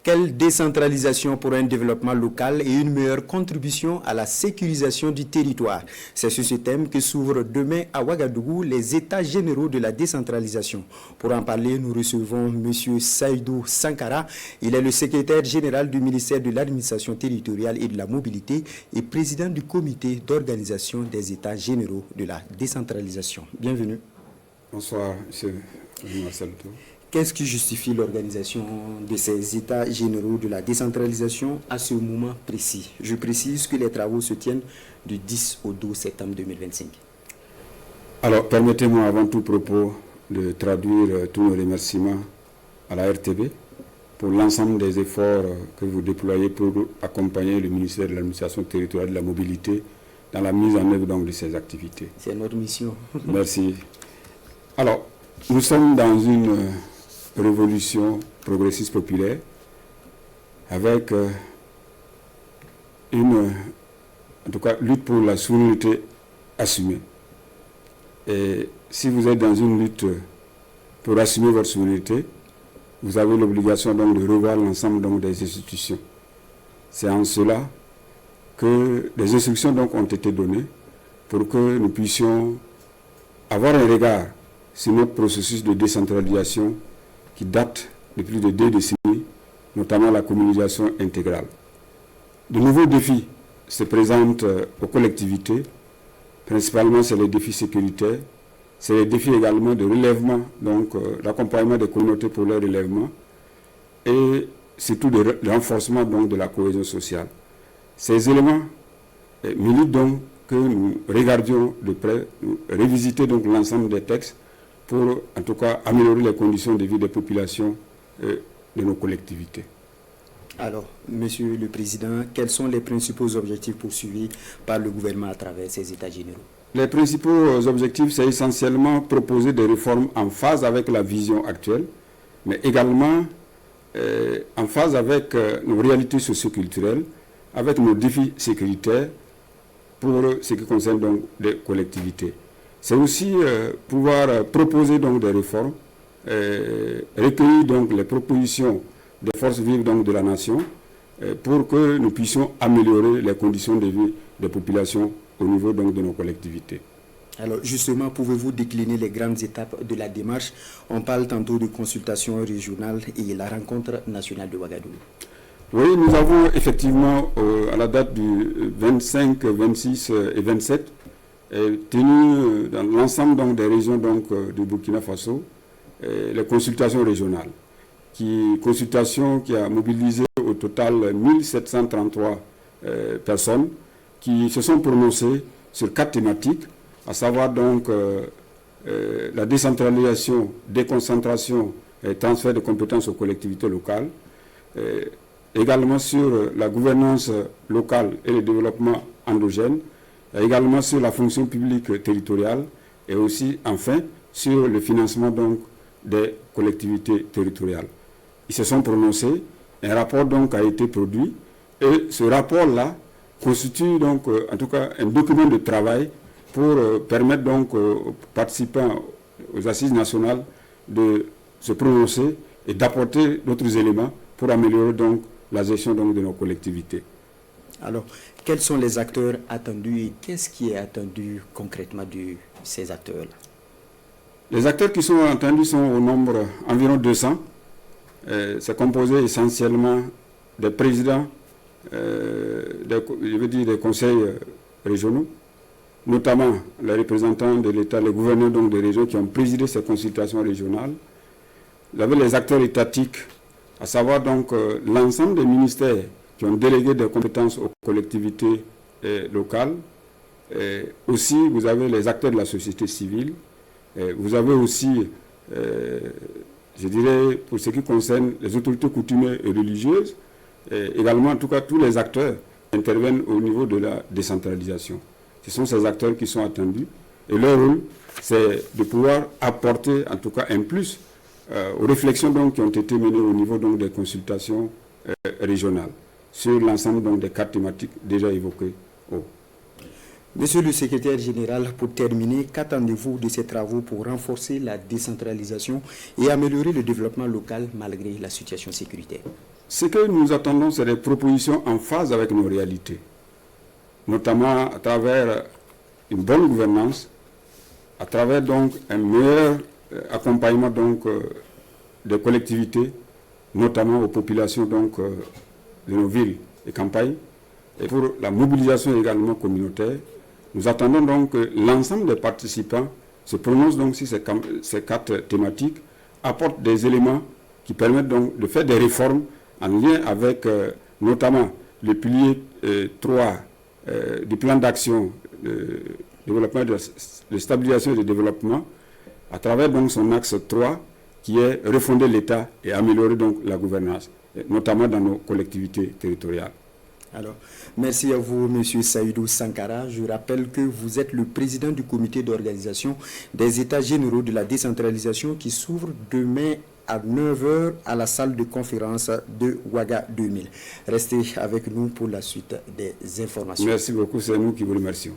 Quelle décentralisation pour un développement local et une meilleure contribution à la sécurisation du territoire? C'est sur ce thème que s'ouvrent demain à Ouagadougou les États généraux de la décentralisation. Pour en parler, nous recevons M. Saïdou Sankara. Il est le secrétaire général du ministère de l'Administration territoriale et de la mobilité et président du comité d'organisation des États généraux de la décentralisation. Bienvenue. Bonsoir, M. Marcel. Qu'est-ce qui justifie l'organisation de ces États généraux de la décentralisation à ce moment précis? Je précise que les travaux se tiennent du 10 au 12 septembre 2025. Alors, permettez-moi avant tout propos de traduire tous nos remerciements à la RTB pour l'ensemble des efforts que vous déployez pour accompagner le ministère de l'Administration territoriale et de la mobilité dans la mise en œuvre donc, de ces activités. C'est notre mission. Merci. Alors, nous sommes dans une révolution progressiste populaire avec une lutte pour la souveraineté assumée. Et si vous êtes dans une lutte pour assumer votre souveraineté, vous avez l'obligation donc de revoir l'ensemble donc des institutions. C'est en cela que des instructions donc ont été données pour que nous puissions avoir un regard sur notre processus de décentralisation qui date de plus de 2 décennies, notamment la communication intégrale. De nouveaux défis se présentent aux collectivités, principalement c'est les défis sécuritaires, c'est les défis également de relèvement, donc l'accompagnement des communautés pour leur relèvement, et surtout de renforcement donc, de la cohésion sociale. Ces éléments militent donc que nous regardions de près, nous revisiter donc l'ensemble des textes pour en tout cas améliorer les conditions de vie des populations de nos collectivités. Alors, Monsieur le Président, quels sont les principaux objectifs poursuivis par le gouvernement à travers ces États généraux? Les principaux objectifs, c'est essentiellement proposer des réformes en phase avec la vision actuelle, mais également en phase avec nos réalités socioculturelles, avec nos défis sécuritaires pour ce qui concerne donc les collectivités. C'est aussi pouvoir proposer donc des réformes, recueillir donc les propositions des forces vives donc de la nation pour que nous puissions améliorer les conditions de vie des populations au niveau donc de nos collectivités. Alors justement, pouvez-vous décliner les grandes étapes de la démarche? On parle tantôt de consultation régionale et la rencontre nationale de Ouagadougou. Oui, nous avons effectivement, à la date du 25, 26 et 27, tenu dans l'ensemble donc, des régions donc, de Burkina Faso, les consultations régionales. Consultation qui a mobilisé au total 1733 personnes qui se sont prononcées sur 4 thématiques, à savoir donc la décentralisation, déconcentration et transfert de compétences aux collectivités locales, également sur la gouvernance locale et le développement endogène, également sur la fonction publique territoriale et aussi, enfin, sur le financement donc, des collectivités territoriales. Ils se sont prononcés, un rapport donc a été produit et ce rapport-là constitue donc en tout cas un document de travail pour permettre donc aux participants aux assises nationales de se prononcer et d'apporter d'autres éléments pour améliorer donc la gestion donc, de nos collectivités. Alors, quels sont les acteurs attendus et qu'est-ce qui est attendu concrètement de ces acteurs-là? Les acteurs qui sont attendus sont au nombre environ 200. C'est composé essentiellement des présidents, des conseils régionaux, notamment les représentants de l'État, les gouverneurs donc, des régions qui ont présidé ces consultations régionales. Vous avez les acteurs étatiques, à savoir donc l'ensemble des ministères qui ont délégué des compétences aux collectivités locales. Aussi, vous avez les acteurs de la société civile. Vous avez aussi, je dirais, pour ce qui concerne les autorités coutumières et religieuses, également, en tout cas, tous les acteurs interviennent au niveau de la décentralisation. Ce sont ces acteurs qui sont attendus. Et leur rôle, c'est de pouvoir apporter, en tout cas, un plus aux réflexions donc, qui ont été menées au niveau donc, des consultations régionales sur l'ensemble donc, des 4 thématiques déjà évoquées. Monsieur le secrétaire général, pour terminer, qu'attendez-vous de ces travaux pour renforcer la décentralisation et améliorer le développement local malgré la situation sécuritaire? Ce que nous attendons, c'est des propositions en phase avec nos réalités, notamment à travers une bonne gouvernance, à travers donc un meilleur accompagnement donc, des collectivités, notamment aux populations donc, de nos villes et campagnes, et pour la mobilisation également communautaire. Nous attendons donc que l'ensemble des participants se prononcent donc sur ces 4 thématiques, apportent des éléments qui permettent donc de faire des réformes en lien avec notamment le pilier 3 du plan d'action de développement, de stabilisation et de développement, à travers donc son axe 3 qui est refonder l'État et améliorer donc la gouvernance, notamment dans nos collectivités territoriales. Alors, merci à vous, M. Saïdou Sankara. Je rappelle que vous êtes le président du comité d'organisation des États généraux de la décentralisation qui s'ouvre demain à 9h à la salle de conférence de Ouaga 2000. Restez avec nous pour la suite des informations. Merci beaucoup, c'est nous qui vous remercions.